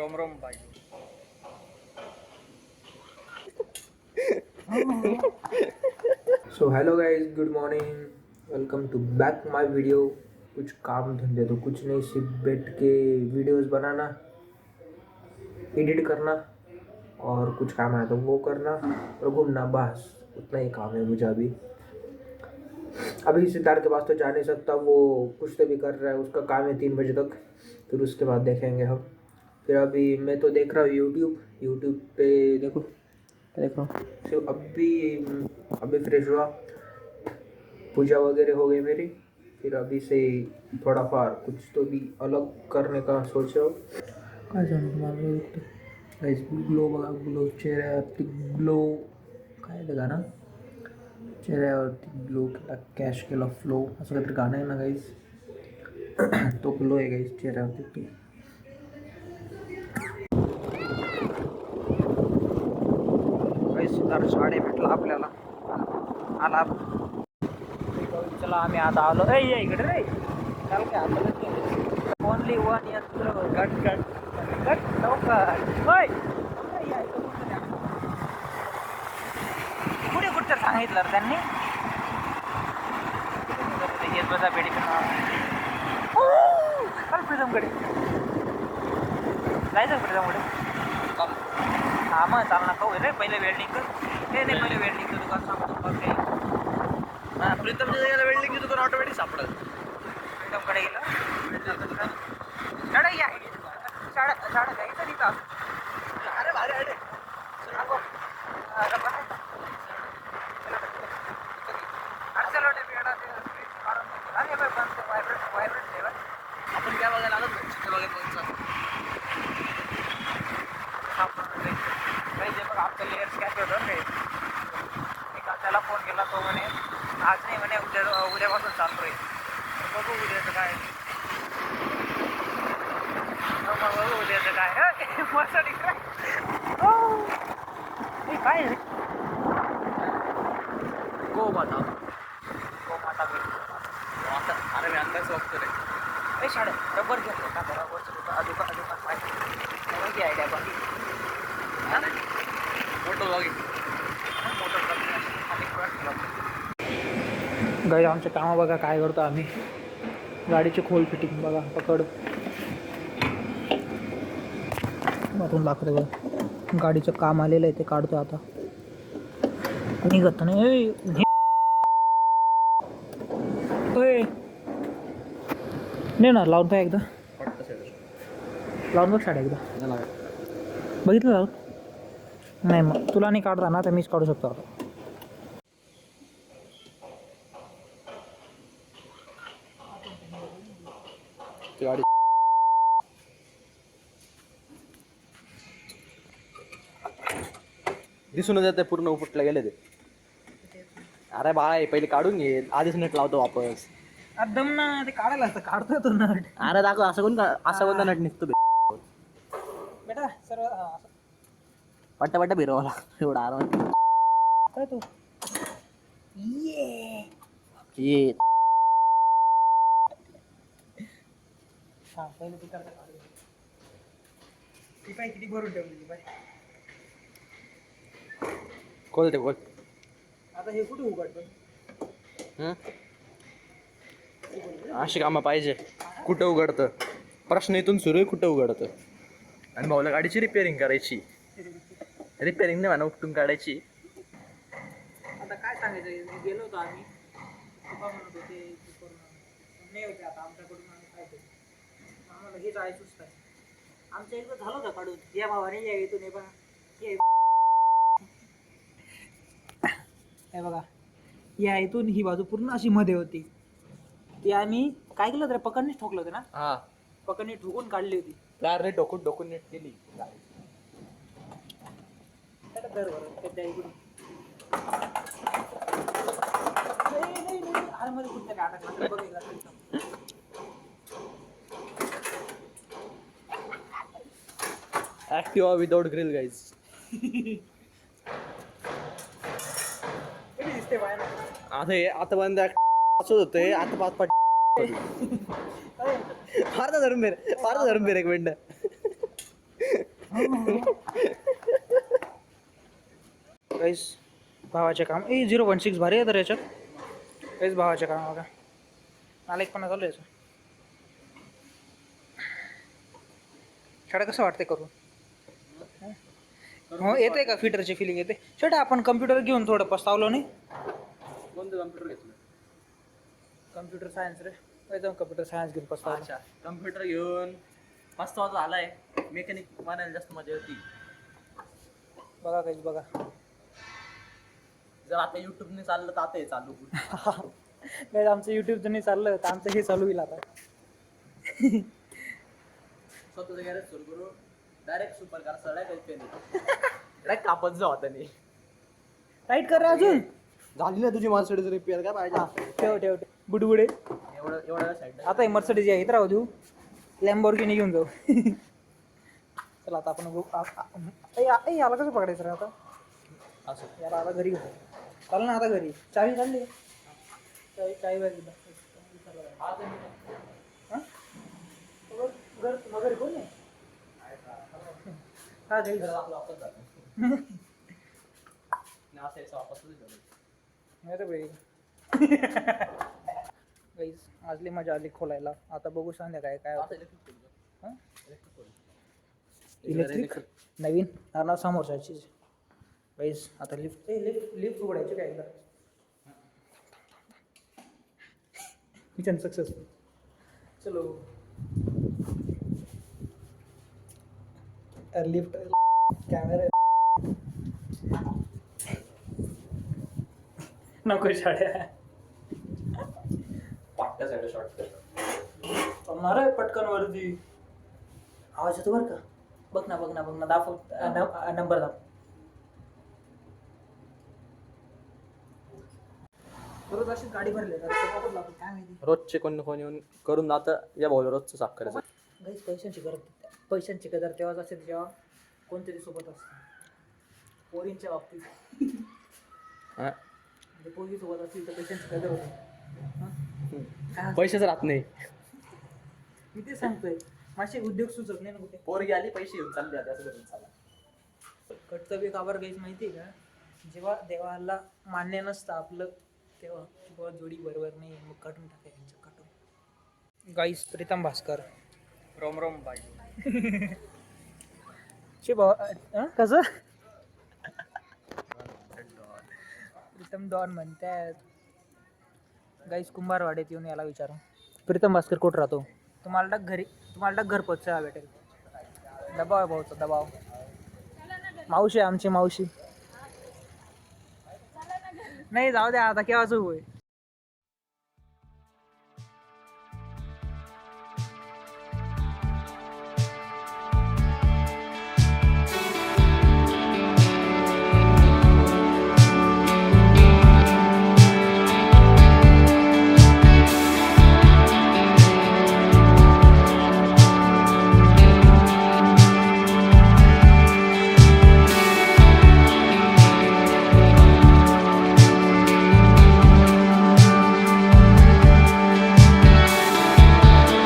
Rome रोम भाई. So hello guys, good morning, welcome to back my video. कुछ काम धंधे तो कुछ नहीं, सिर्फ बैठ के वीडियोस बनाना, एडिट करना और कुछ काम आया तो वो करना और घूमना, बस उतना ही काम है मुझे अभी. सिद्धार्थ के पास तो जा नहीं सकता, वो कुछ तो भी कर रहा है, उसका काम है 3 बजे तक, फिर उसके बाद देखेंगे हम. फिर अभी मैं तो देख रहा हूँ यूट्यूब पे. देखो देख रहा हूँ सिर्फ अभी फ्रेश हुआ, पूजा वगैरह हो गई मेरी. फिर अभी से थोड़ा फार कुछ तो भी अलग करने का सोच रहा हूँ. काय सांगू तुम्हाला, गाईस ग्लो बघा, ग्लो चेहऱ्यावरती ग्लो, काय ते गाणं, चेहऱ्यावरती ग्लो केला, कॅश केला फ्लो, असं काहीतरी गाणं आहे ना गाईस. तो ग्लो आहे गाईस चेहऱ्यावरती तो. गाईस सिद्धार्थ साडे भेटला आपल्याला, आला. चला आम्ही आता आलो. इकडे रे, चाल काय आता ओनली वन यंत्र, गट गट गट लवकर. पुढे कुठं सांगितलं त्यांनी, येत बसा पेटी पण प्रीतमकडे जायचं. प्रीतमकडे हा मग चाल ना, कहू रे पहिले वेल्डिंग कर. नाही पहिले वेल्डिंगचं दुकान सांगतो मग काही. हां, प्रीतमच्या जागेला वेल्डिंगचं दुकान ऑटोमॅटिक सापडलं. प्रीतमकडे गेलं, शाळा या शाळा जायचं नाही का. अरे भारी अरे आपण काय बघायला आलो, चित्र बघायला काही जे बघ आपलं लेअर स्कॅच होतं रे. त्याला फोन केला, तो म्हणे आज नाही म्हणे, उद्यापासून चालू आहे. बघू उद्याचं काय, बघू उद्याचं काय. मस्त काय गोमाता अरे मी अंदाज बघतो रे. शाळे रबर घेतलं का, रबरचं दुकान पाहिजे आयडिया बाकी मोटर लॉगिंग गाडी. आमचे कामं बघा काय करतो आम्ही. गाडीची खोल फिटिंग बघा, पकड मारून लागतं बघा. गाडीचं काम आलेलं आहे ते काढतो आता, निघत नाही. नाही ना, लावून पाय एकदा, लावून बघ शाळा एकदा. बघितलं लावून नाही, मग तुला नाही काढता ना, तर मीच काढू शकतो आता. गाडी दिसून जाते पूर्ण उपटला गेले ते. अरे बाय पहिले काढून घे, आधीच नेट लावतो वापस. दम ना, ते काढायला असतं, काढतोय तो नट. अरे दाखव, असं कोणता नट निघतो बेटा सर्व पट्टा बिरवाला एवढा आराम. काय तू ये हा पहिले ती करता काढू. ती पाय किती भरून ठेवली ती पाय. खोल ते खोल. आता हे कुठे उघडतं. अशी कामं पाहिजे. कुठं उघडतं प्रश्न इथून सुरू आहे, कुठं उघडतं. आणि भाऊला गाडीची रिपेअरिंग करायची. रिपेअरिंग नाही म्हणा, उपटून काढायची. आता काय सांगायचं, गेलो होतो आम्ही, म्हणत होते नाही होते. आता आमच्याकडून आम्ही काय करू, आम्हाला हेच आहे सुस्त आहे. आमच्या इथं झालं होतं काढून, या भावाने या इथून. हे बघा, या इथून ही बाजू पूर्ण अशी मध्ये होती. ती आम्ही काय केलं होतं, पकडणीच ठोकलं होतं ना. हा, पकडणी ठोकून काढली होती. कारने डोकून नेट केली. Activa without grill guys. आता बंद असंच होतंय. आता पाच फार धरून बेर एक मिनिट. काहीच भावाचे काम 0.6 भारी आहे तर याच्यात काहीच भावाचे काम बघा मला एक पण चालू याचं छडा कसं वाटते करून हो येते का फिटरची फिलिंग येते छडा आपण कम्प्युटर घेऊन थोडं पस्तावलो नाही कोणतं कम्प्युटर घेतलं? कम्प्युटर सायन्स रे एकदम कम्प्युटर सायन्स घेऊन पस्तावलो अच्छा, कम्प्युटर घेऊन मस्त वाजता आलाय. मेकॅनिक बनायला जास्त मजा होती. बघा काहीच बघा जर आता युट्यूबने चाललं तर आता हे चालू होईल. काय आमचं युट्यूबचं नाही चाललं तर आमचं हे चालू होईल आता स्वतःचं गॅरेज सुरू करू डायरेक्ट सुपर कार सडाय काही डायरेक्ट कापत जाऊ आता नाही. टाईट कर रे अजून झाली ना तुझी मर्सिडीज रिपेअर काय पाहिजे? ठेव ठेव ठेव बुडबुडे एवढ्या साईड आता हे मर्सिडीज आहे इथं राहू देऊ लॅम्बोर्गिनी घेऊन जाऊ चला आता आपण याला कसं पकडायचं रे आता असं याला आता घरी घेऊ चाल ना आता घरी चावी काढली चावी बाजूला घर घरी कोण आहे हा घरी आपलं वापस जातं. असं याचा वापस नाही रे बाई गाईस आजली मजा आली खोलायला आता बघू संध्याकाळी काय होतं हां इलेक्ट्रिक नवीन ना समोरची गाईस आता लिफ्ट लिफ्ट उघडायची काय एकदा मिशन सक्सेसफुल चलो लिफ्ट कॅमेरा नको शाळ्या पाट्या साईड शॉर्ट चालणार आहे पटकन वरती आवाज येतो बरं का बघ ना दाखव नंबर दाखव रोज अशीच गाडी भरली काय माहिती रोजचे कोण येऊन करून जातं या भाऊ रोजचं साफ करायचं. गाईस पैशांची कदर तेव्हाच असेल जेव्हा कोणतरी सोबत असतं पोरींच्या बाबतीत हा? म्हणजे पोरी सोबत असतील तर पैशांची कदर होते काय पैसेच राहत नाही. मी ते सांगतोय माझे उद्योग सुचत नाही ना कुठे पोरगी आली पैसे घेऊन चालले आता असं करून चालला. कर्तव्य काबर गाईस माहिती आहे का जेव्हा देवाला मान्य नसतं आपलं तेव्हा किंवा जोडी बरोबर नाही मग काटून टाकायचं काटून गाईस प्रीतम भास्कर रोम रोम बाई शे भाऊ कसं प्रीतम डॉन म्हणतात गाईस कुंभारवाड्यात येऊन याला विचारू प्रीतम भास्कर कुठं राहतो तुम्हाला घर पोचायला भेटेल दबाव आहे भाऊचा दबाव मावशी आमची मावशी नाही जाऊ द्या आता केव्हाच होय